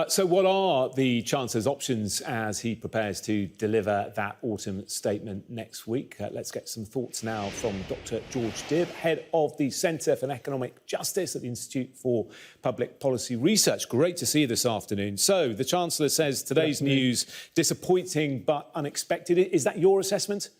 So what are the Chancellor's options as he prepares to deliver that autumn statement next week? Let's get some thoughts now from Dr. George Dibb, head of the Centre for Economic Justice at the Institute for Public Policy Research. Great to see you this afternoon. So the Chancellor says today's news disappointing but unexpected. Is that your assessment?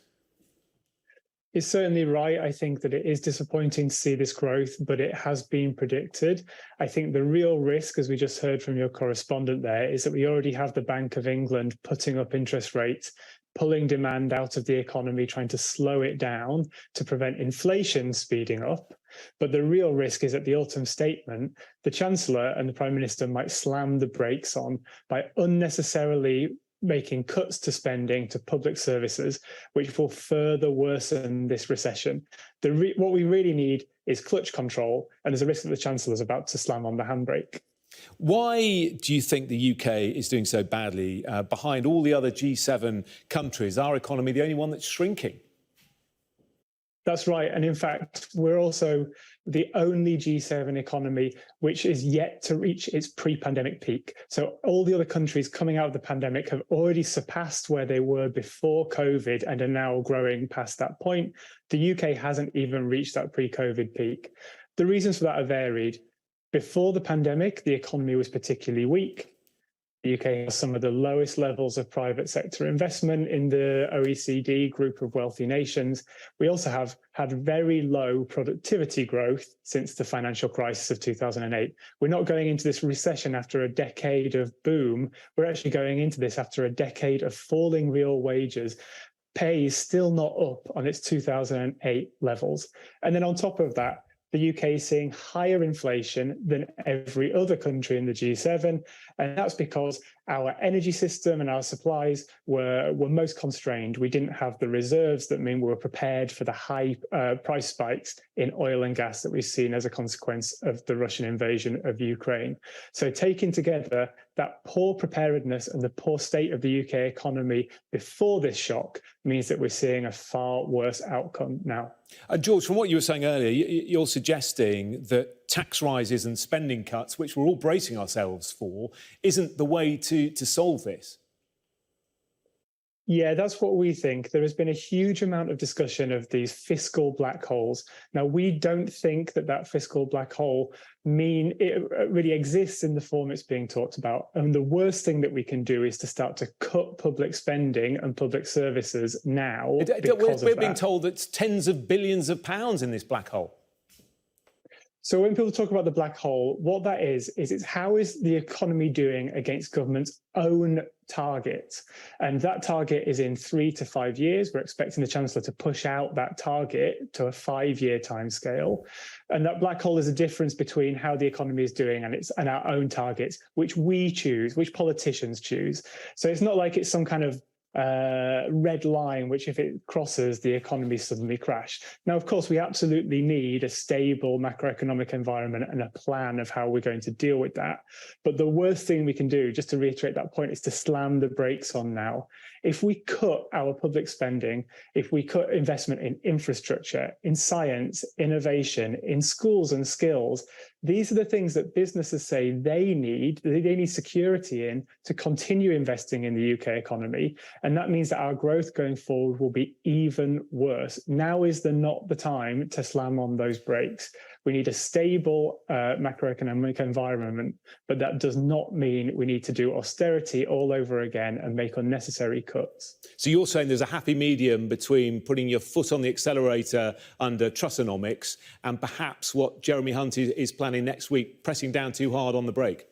It's certainly right. I think that it is disappointing to see this growth, but it has been predicted. I think the real risk, as we just heard from your correspondent there, is that we already have the Bank of England putting up interest rates, pulling demand out of the economy, trying to slow it down to prevent inflation speeding up. But the real risk is at the autumn statement, the Chancellor and the Prime Minister might slam the brakes on by unnecessarily making cuts to spending to public services, which will further worsen this recession. What we really need is clutch control, and there's a risk that the Chancellor is about to slam on the handbrake. Why do you think the UK is doing so badly behind all the other G7 countries? Our economy, the only one that's shrinking? That's right. And in fact, we're also the only G7 economy which is yet to reach its pre-pandemic peak. So all the other countries coming out of the pandemic have already surpassed where they were before COVID and are now growing past that point. The UK hasn't even reached that pre-COVID peak. The reasons for that are varied. Before the pandemic, the economy was particularly weak. The UK has some of the lowest levels of private sector investment in the OECD group of wealthy nations. We also have had very low productivity growth since the financial crisis of 2008. We're not going into this recession after a decade of boom. We're actually going into this after a decade of falling real wages. Pay is still not up on its 2008 levels. And then on top of that, the UK is seeing higher inflation than every other country in the G7, and that's because our energy system and our supplies were most constrained. We didn't have the reserves that mean we were prepared for the high price spikes in oil and gas that we've seen as a consequence of the Russian invasion of Ukraine. So taken together, that poor preparedness and the poor state of the UK economy before this shock means that we're seeing a far worse outcome now. George, from what you were saying earlier, you're suggesting that tax rises and spending cuts, which we're all bracing ourselves for, isn't the way to solve this. Yeah, that's what we think. There has been a huge amount of discussion of these fiscal black holes. Now, we don't think that that fiscal black hole really exists in the form it's being talked about. And the worst thing that we can do is to start to cut public spending and public services now. We're being told it's tens of billions of pounds in this black hole. So when people talk about the black hole, what that is it's how is the economy doing against government's own target? And that target is in 3 to 5 years. We're expecting the Chancellor to push out that target to a 5-year timescale. And that black hole is a difference between how the economy is doing and our own targets, which we choose, which politicians choose. So it's not like it's some kind of red line, which if it crosses, the economy suddenly crash. Now, of course, we absolutely need a stable macroeconomic environment and a plan of how we're going to deal with that. But the worst thing we can do, just to reiterate that point, is to slam the brakes on now. If we cut our public spending, if we cut investment in infrastructure, in science, innovation, in schools and skills, these are the things that businesses say they need security in to continue investing in the UK economy. And that means that our growth going forward will be even worse. Now is not the time to slam on those brakes. We need a stable macroeconomic environment, but that does not mean we need to do austerity all over again and make unnecessary cuts. So you're saying there's a happy medium between putting your foot on the accelerator under Trussonomics and perhaps what Jeremy Hunt is planning next week, pressing down too hard on the brake?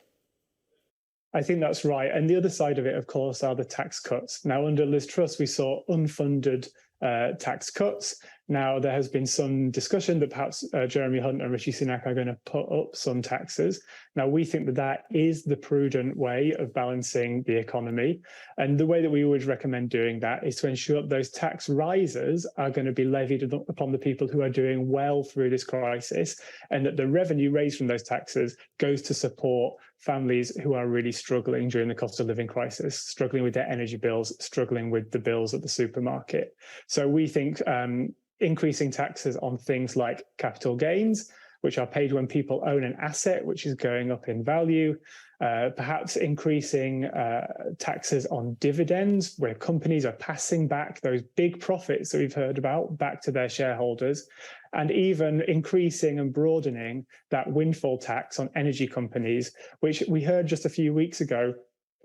I think that's right. And the other side of it, of course, are the tax cuts. Now, under Liz Truss, we saw unfunded tax cuts. Now, there has been some discussion that perhaps Jeremy Hunt and Rishi Sunak are going to put up some taxes. Now, we think that that is the prudent way of balancing the economy. And the way that we would recommend doing that is to ensure that those tax rises are going to be levied upon the people who are doing well through this crisis, and that the revenue raised from those taxes goes to support families who are really struggling during the cost of living crisis, struggling with their energy bills, struggling with the bills at the supermarket. So we think increasing taxes on things like capital gains, which are paid when people own an asset which is going up in value, perhaps increasing taxes on dividends, where companies are passing back those big profits that we've heard about back to their shareholders, and even increasing and broadening that windfall tax on energy companies, which we heard just a few weeks ago.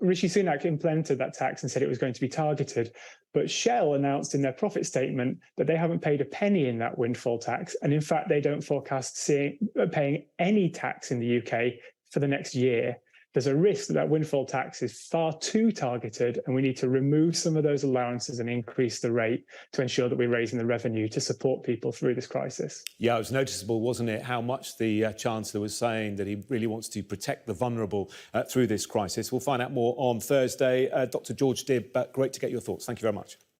Rishi Sunak implemented that tax and said it was going to be targeted, but Shell announced in their profit statement that they haven't paid a penny in that windfall tax, and in fact they don't forecast paying any tax in the UK for the next year. There's a risk that windfall tax is far too targeted, and we need to remove some of those allowances and increase the rate to ensure that we're raising the revenue to support people through this crisis. Yeah, it was noticeable, wasn't it, how much the Chancellor was saying that he really wants to protect the vulnerable through this crisis. We'll find out more on Thursday. Dr. George Dibb, great to get your thoughts. Thank you very much.